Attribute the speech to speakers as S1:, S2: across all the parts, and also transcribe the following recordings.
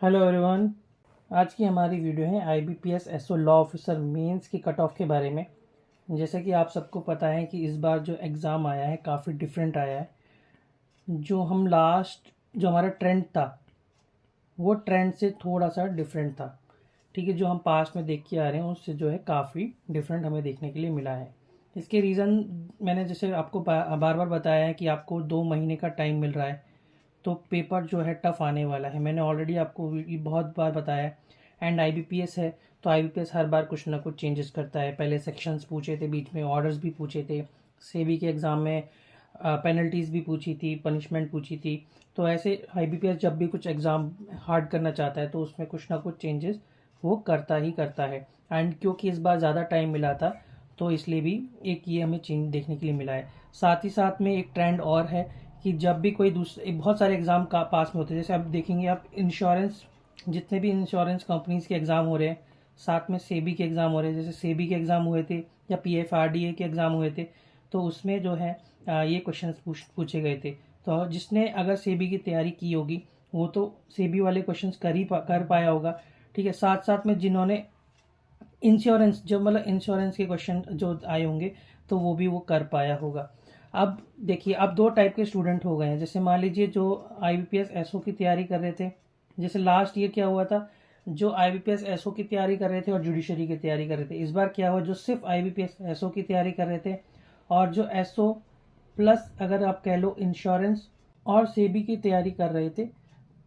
S1: Hello everyone. आज की हमारी वीडियो है IBPS SO law officer mains की कट ऑफ के बारे में। जैसे कि आप सबको पता है कि इस बार जो एग्ज़ाम आया है काफ़ी डिफरेंट आया है। जो हमारा ट्रेंड था वो ट्रेंड से थोड़ा सा डिफरेंट था। ठीक है, जो हम पास्ट में देख के आ रहे हैं उससे जो है काफ़ी डिफरेंट हमें देखने के लिए मिला है। इसके रीज़न मैंने जैसे आपको बार बार बताया है कि आपको 2 महीने का टाइम मिल रहा है, तो पेपर जो है टफ आने वाला है। मैंने ऑलरेडी आपको ये बहुत बार बताया है। एंड आईबीपीएस है तो आईबीपीएस हर बार कुछ ना कुछ चेंजेस करता है। पहले सेक्शंस पूछे थे, बीच में ऑर्डर्स भी पूछे थे, सेबी के एग्ज़ाम में पेनल्टीज़ भी पूछी थी, पनिशमेंट पूछी थी। तो ऐसे आईबीपीएस जब भी कुछ एग्ज़ाम हार्ड करना चाहता है तो उसमें कुछ ना कुछ चेंजेस वो करता ही करता है। एंड क्योंकि इस बार ज़्यादा टाइम मिला था तो इसलिए भी एक ये हमें चेंज देखने के लिए मिला है। साथ ही साथ में एक ट्रेंड और है कि जब भी कोई दूसरे बहुत सारे एग्ज़ाम का पास में होते हैं, जैसे आप देखेंगे आप इंश्योरेंस, जितने भी इंश्योरेंस कंपनीज के एग्ज़ाम हो रहे हैं, साथ में सेबी के एग्ज़ाम हो रहे हैं। जैसे सेबी के एग्ज़ाम हुए थे या पीएफआरडीए के एग्ज़ाम हुए थे, तो उसमें जो है ये क्वेश्चंस पूछे गए थे। तो जिसने अगर सेबी की तैयारी की होगी वो तो सेबी वाले क्वेश्चंस कर पाया होगा। ठीक है, साथ साथ में जिन्होंने इंश्योरेंस जो मतलब इंश्योरेंस के क्वेश्चन जो आए होंगे तो वो भी वो कर पाया होगा। अब देखिए, अब दो टाइप के स्टूडेंट हो गए हैं। जैसे मान लीजिए जो आईबीपीएस एसओ की तैयारी कर रहे थे, जैसे लास्ट ईयर क्या हुआ था, जो आईबीपीएस एसओ की तैयारी कर रहे थे और जुडिशरी की तैयारी कर रहे थे। इस बार क्या हुआ, जो सिर्फ आईबीपीएस एसओ की तैयारी कर रहे थे और जो एसओ प्लस अगर आप कह लो इंश्योरेंस और सेबी की तैयारी कर रहे थे,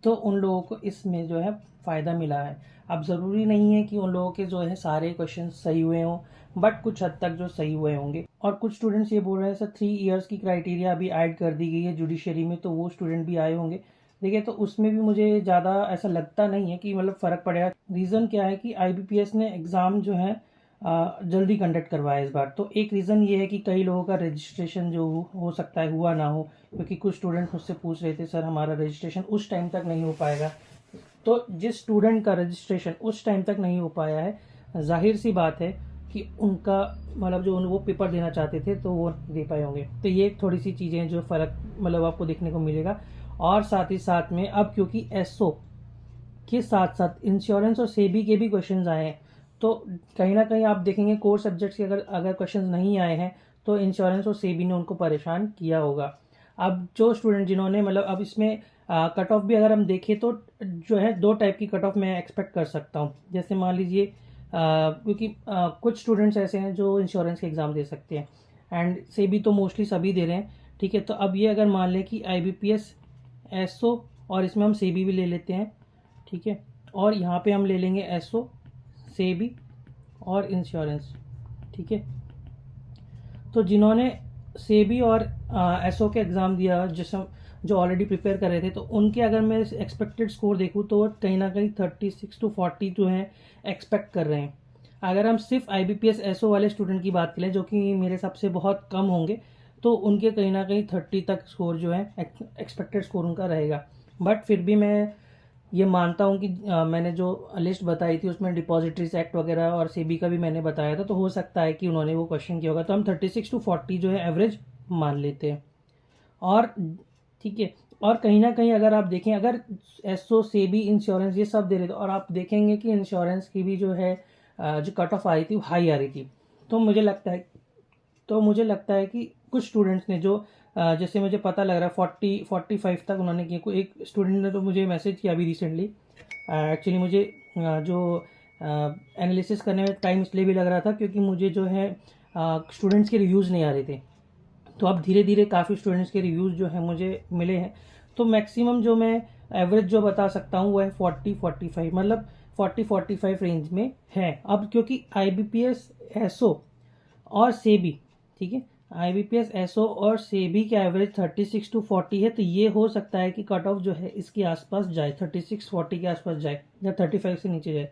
S1: तो उन लोगों को इसमें जो है फ़ायदा मिला है। अब ज़रूरी नहीं है कि उन लोगों के जो है सारे क्वेश्चन सही हुए हों, बट कुछ हद तक जो सही हुए होंगे। और कुछ स्टूडेंट्स ये बोल रहे हैं सर 3 इयर्स की क्राइटेरिया अभी ऐड कर दी गई है जुडिशरी में, तो वो स्टूडेंट भी आए होंगे। देखिए, तो उसमें भी मुझे ज़्यादा ऐसा लगता नहीं है कि मतलब फ़र्क पड़ेगा। रीज़न क्या है कि आईबीपीएस ने एग्ज़ाम जो है जल्दी कंडक्ट करवाया इस बार। तो एक रीज़न ये है कि कई लोगों का रजिस्ट्रेशन जो हो सकता है हुआ ना हो, क्योंकि कुछ स्टूडेंट मुझसे पूछ रहे थे सर हमारा रजिस्ट्रेशन उस टाइम तक नहीं हो पाएगा। तो जिस स्टूडेंट का रजिस्ट्रेशन उस टाइम तक नहीं हो पाया है, जाहिर सी बात है कि उनका मतलब जो वो पेपर देना चाहते थे तो वो दे पाए होंगे। तो ये थोड़ी सी चीज़ें हैं जो फ़र्क मतलब आपको देखने को मिलेगा। और साथ ही साथ में अब क्योंकि एसओ के साथ साथ इंश्योरेंस और सेबी के भी क्वेश्चंस आए हैं, तो कहीं ना कहीं आप देखेंगे कोर सब्जेक्ट्स के अगर अगर क्वेश्चंस नहीं आए हैं तो इंश्योरेंस और सेबी ने उनको परेशान किया होगा। अब जो स्टूडेंट जिन्होंने मतलब अब इसमें कट ऑफ भी अगर हम देखें तो जो है दो टाइप की कट ऑफ मैं एक्सपेक्ट कर सकता हूँ। जैसे मान लीजिए क्योंकि कुछ स्टूडेंट्स ऐसे हैं जो इंश्योरेंस के एग्ज़ाम दे सकते हैं एंड सेबी तो मोस्टली सभी दे रहे हैं। ठीक है, तो अब ये अगर मान लें कि आईबीपीएस एसओ और इसमें हम सेबी भी ले लेते हैं, ठीक है, और यहाँ पे हम ले लेंगे एसओ, सेबी और इंश्योरेंस। ठीक है, तो जिन्होंने सेबी और एसओ के एग्ज़ाम दिया, जो ऑलरेडी प्रिपेयर कर रहे थे, तो उनके अगर मैं एक्सपेक्टेड स्कोर देखूँ तो कहीं ना कहीं 36 to 40 जो है एक्सपेक्ट कर रहे हैं। अगर हम सिर्फ आईबीपीएस एसओ वाले स्टूडेंट की बात करें जो कि मेरे हिसाब से बहुत कम होंगे, तो उनके कहीं ना कहीं 30 तक स्कोर जो है एक्सपेक्टेड स्कोर उनका रहेगा। बट फिर भी मैं ये मानता हूँ कि मैंने जो लिस्ट बताई थी उसमें डिपॉजिटरीज एक्ट वगैरह और सेबी का भी मैंने बताया था, तो हो सकता है कि उन्होंने वो क्वेश्चन किया होगा। तो हम 36 to 40 जो है एवरेज मान लेते हैं। और ठीक है, और कहीं ना कहीं अगर आप देखें, अगर एसओ सेबी इंश्योरेंस ये सब दे रहे थे और आप देखेंगे कि इंश्योरेंस की भी जो है जो कट ऑफ आ रही थी वो हाई आ रही थी, तो मुझे लगता है कि कुछ स्टूडेंट्स ने जो जैसे मुझे पता लग रहा है 40-45 तक उन्होंने किया। कोई एक स्टूडेंट ने तो मुझे मैसेज किया अभी रिसेंटली। एक्चुअली मुझे जो एनालिसिस करने में टाइम इसलिए भी लग रहा था क्योंकि मुझे जो है स्टूडेंट्स के रिव्यूज़ नहीं आ रहे थे। तो अब धीरे धीरे काफ़ी स्टूडेंट्स के रिव्यूज़ जो है मुझे मिले हैं। तो मैक्सिमम जो मैं एवरेज जो बता सकता हूँ वो है 40-45, मतलब 40-45 रेंज में है। अब क्योंकि आईबीपीएस एसओ और सेबी, ठीक है, आईबीपीएस एसओ और सेबी का एवरेज 36 to 40 है, तो ये हो सकता है कि कट ऑफ जो है इसके आसपास जाए, 36-40 के आसपास जाए या 35 से नीचे जाए।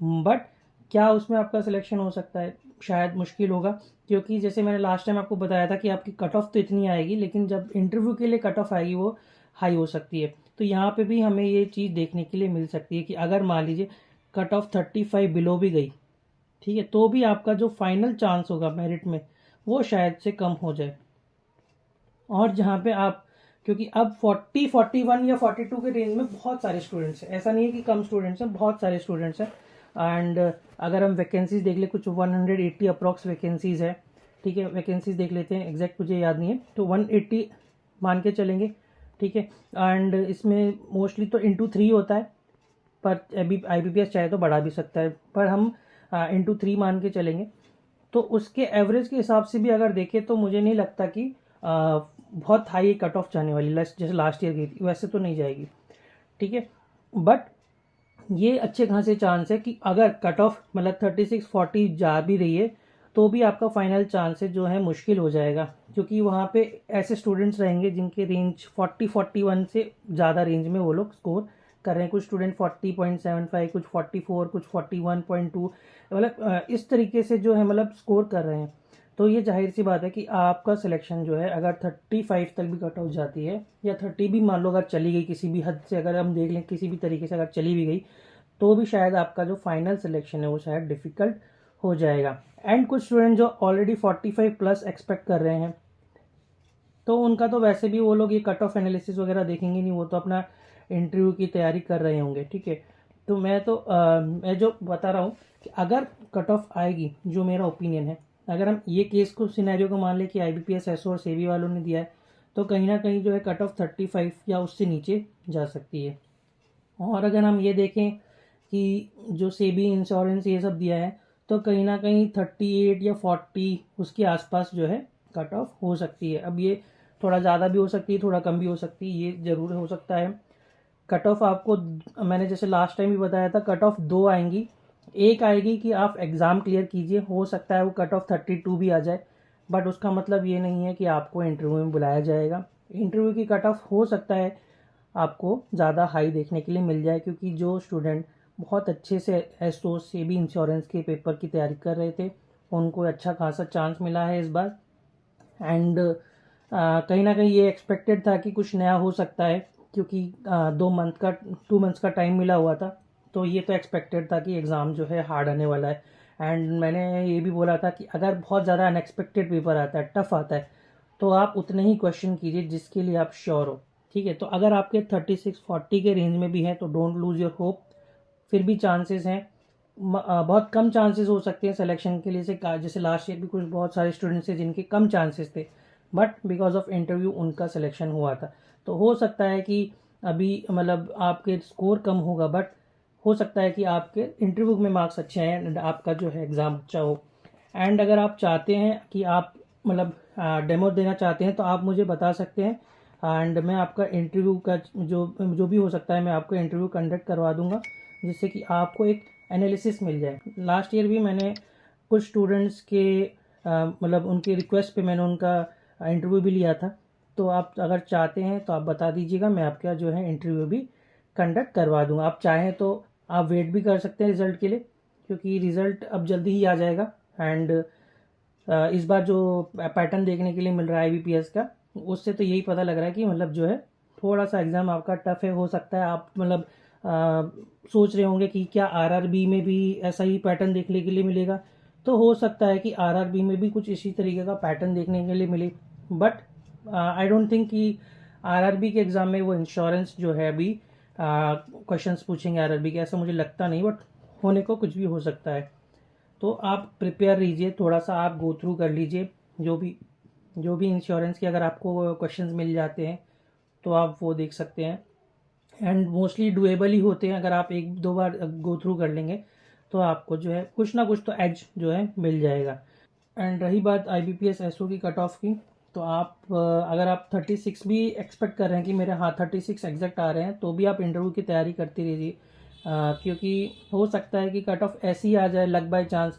S1: बट क्या उसमें आपका सिलेक्शन हो सकता है? शायद मुश्किल होगा, क्योंकि जैसे मैंने लास्ट टाइम आपको बताया था कि आपकी कट ऑफ तो इतनी आएगी, लेकिन जब इंटरव्यू के लिए कट ऑफ आएगी वो हाई हो सकती है। तो यहाँ पे भी हमें ये चीज़ देखने के लिए मिल सकती है कि अगर मान लीजिए कट ऑफ 35 बिलो भी गई, ठीक है, तो भी आपका जो फाइनल चांस होगा मेरिट में वो शायद से कम हो जाए। और जहाँ पे आप क्योंकि अब 40, 41 या 42 के रेंज में बहुत सारे स्टूडेंट्स हैं, ऐसा नहीं है कि कम स्टूडेंट्स हैं, बहुत सारे स्टूडेंट्स हैं। एंड अगर हम वैकेंसीज देख ले, कुछ 180 अप्रॉक्स वैकेंसीज है, ठीक है। वैकेंसीज देख लेते हैं, एग्जैक्ट मुझे याद नहीं है, तो 180 मान के चलेंगे, ठीक है। एंड इसमें मोस्टली तो इंटू 3 होता है, पर अभी IBPS चाहे तो बढ़ा भी सकता है, पर हम इंटू 3 मान के चलेंगे। तो उसके एवरेज के हिसाब से भी अगर देखें तो मुझे नहीं लगता कि बहुत हाई कट ऑफ जाने वाली, जैसे लास्ट ईयर गई थी वैसे तो नहीं जाएगी, ठीक है। बट ये अच्छे खासे चांस है कि अगर कट ऑफ मतलब 36-40 जा भी रही है तो भी आपका फाइनल चांस है जो है मुश्किल हो जाएगा, क्योंकि वहाँ पे ऐसे स्टूडेंट्स रहेंगे जिनके रेंज 40-41 से ज़्यादा रेंज में वो लोग स्कोर कर रहे हैं। कुछ स्टूडेंट 40.75, कुछ 44, कुछ 41.2, मतलब इस तरीके से जो है मतलब स्कोर कर रहे हैं। तो ये जाहिर सी बात है कि आपका सिलेक्शन जो है अगर 35 तक भी कट ऑफ जाती है, या 30 भी मान लो अगर चली गई किसी भी हद से, अगर हम देख लें किसी भी तरीके से अगर चली भी गई, तो भी शायद आपका जो फाइनल सिलेक्शन है वो शायद डिफ़िकल्ट हो जाएगा। एंड कुछ स्टूडेंट जो ऑलरेडी 45 प्लस एक्सपेक्ट कर रहे हैं, तो उनका तो वैसे भी वो लोग ये कट ऑफ एनालिसिस वगैरह देखेंगे नहीं, वो तो अपना इंटरव्यू की तैयारी कर रहे होंगे, ठीक है। तो मैं जो बता रहा हूँ कि अगर कट ऑफ आएगी, जो मेरा ओपिनियन है, अगर हम ये केस को सिनेरियो को मान लें कि IBPS SO और सेबी वालों ने दिया है, तो कहीं ना कहीं जो है कट ऑफ 35 या उससे नीचे जा सकती है। और अगर हम ये देखें कि जो सेबी इंश्योरेंस ये सब दिया है, तो कहीं ना कहीं 38 या 40 उसके आसपास जो है कट ऑफ हो सकती है। अब ये थोड़ा ज़्यादा भी हो सकती है, थोड़ा कम भी हो सकती है, ये ज़रूर हो सकता है। कट ऑफ आपको मैंने जैसे लास्ट टाइम भी बताया था, कट ऑफ 2 आएंगी। एक आएगी कि आप एग्ज़ाम क्लियर कीजिए, हो सकता है वो कट ऑफ 32 भी आ जाए, बट उसका मतलब ये नहीं है कि आपको इंटरव्यू में बुलाया जाएगा। इंटरव्यू की कट ऑफ हो सकता है आपको ज़्यादा हाई देखने के लिए मिल जाए, क्योंकि जो स्टूडेंट बहुत अच्छे से SO सेबी इंश्योरेंस के पेपर की तैयारी कर रहे थे, उनको अच्छा खासा चांस मिला है इस बार। एंड कहीं ना कहीं ये एक्सपेक्टेड था कि कुछ नया हो सकता है, क्योंकि 2 मंथ्स का टाइम मिला हुआ था, तो ये तो एक्सपेक्टेड था कि एग्ज़ाम जो है हार्ड आने वाला है। एंड मैंने ये भी बोला था कि अगर बहुत ज़्यादा अनएक्सपेक्टेड पेपर आता है, टफ आता है, तो आप उतने ही क्वेश्चन कीजिए जिसके लिए आप श्योर हो, ठीक है। तो अगर आपके 36-40 के रेंज में भी हैं तो डोंट लूज़ योर होप, फिर भी चांसेस हैं। बहुत कम चांसेस हो सकते हैं सिलेक्शन के लिए, जैसे लास्ट ईयर भी कुछ बहुत सारे स्टूडेंट्स थे जिनके कम चांसेस थे, बट बिकॉज ऑफ इंटरव्यू उनका सिलेक्शन हुआ था। तो हो सकता है कि अभी मतलब आपके स्कोर कम होगा, बट हो सकता है कि आपके इंटरव्यू में मार्क्स अच्छे हैं एंड आपका जो है एग्ज़ाम अच्छा हो। एंड अगर आप चाहते हैं कि आप मतलब डेमो देना चाहते हैं, तो आप मुझे बता सकते हैं, एंड मैं आपका इंटरव्यू का जो भी हो सकता है मैं आपको इंटरव्यू कंडक्ट करवा दूंगा, जिससे कि आपको एक एनालिसिस मिल जाए। लास्ट ईयर भी मैंने कुछ स्टूडेंट्स के मतलब उनकी रिक्वेस्ट पे मैंने उनका इंटरव्यू भी लिया था। तो आप अगर चाहते हैं तो आप बता दीजिएगा, मैं आपका जो है इंटरव्यू भी कंडक्ट करवा दूंगा। आप चाहें तो आप वेट भी कर सकते हैं रिज़ल्ट के लिए, क्योंकि रिज़ल्ट अब जल्दी ही आ जाएगा। एंड इस बार जो पैटर्न देखने के लिए मिल रहा है IBPS का, उससे तो यही पता लग रहा है कि मतलब जो है थोड़ा सा एग्ज़ाम आपका टफ है। हो सकता है आप मतलब सोच रहे होंगे कि क्या RRB में भी ऐसा ही पैटर्न देखने के लिए मिलेगा, तो हो सकता है कि RRB में भी कुछ इसी तरीके का पैटर्न देखने के लिए मिले। बट आई डोंट थिंक कि RRB के एग्ज़ाम में वो इंश्योरेंस जो है अभी क्वेश्चंस पूछेंगे RRB के, ऐसा मुझे लगता नहीं, बट होने को कुछ भी हो सकता है। तो आप प्रिपेयर रहिए, थोड़ा सा आप गो थ्रू कर लीजिए जो भी इंश्योरेंस के अगर आपको क्वेश्चंस मिल जाते हैं तो आप वो देख सकते हैं। एंड मोस्टली डुएबल ही होते हैं, अगर आप 1-2 बार गो थ्रू कर लेंगे तो आपको जो है कुछ ना कुछ तो एज जो है मिल जाएगा। एंड रही बात IBPS SO की कट ऑफ की, तो आप अगर आप 36 भी एक्सपेक्ट कर रहे हैं कि मेरे हाँ 36 एग्जैक्ट आ रहे हैं, तो भी आप इंटरव्यू की तैयारी करती रहिए, क्योंकि हो सकता है कि कट ऑफ ऐसी आ जाए लक बाय चांस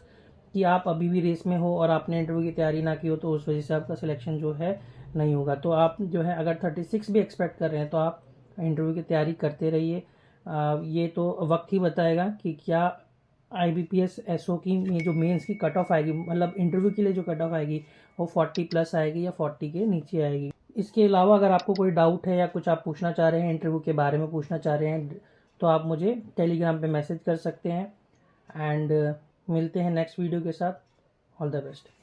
S1: कि आप अभी भी रेस में हो और आपने इंटरव्यू की तैयारी ना की हो, तो उस वजह से आपका सिलेक्शन जो है नहीं होगा। तो आप जो है अगर 36 भी एक्सपेक्ट कर रहे हैं तो आप इंटरव्यू की तैयारी करते रहिए। ये तो वक्त ही बताएगा कि क्या IBPS SO की ये जो मेंस की कट ऑफ आएगी, मतलब इंटरव्यू के लिए जो कट ऑफ आएगी वो 40 प्लस आएगी या 40 के नीचे आएगी। इसके अलावा अगर आपको कोई डाउट है या कुछ आप पूछना चाह रहे हैं, इंटरव्यू के बारे में पूछना चाह रहे हैं, तो आप मुझे टेलीग्राम पे मैसेज कर सकते हैं। एंड मिलते हैं नेक्स्ट वीडियो के साथ। All the best.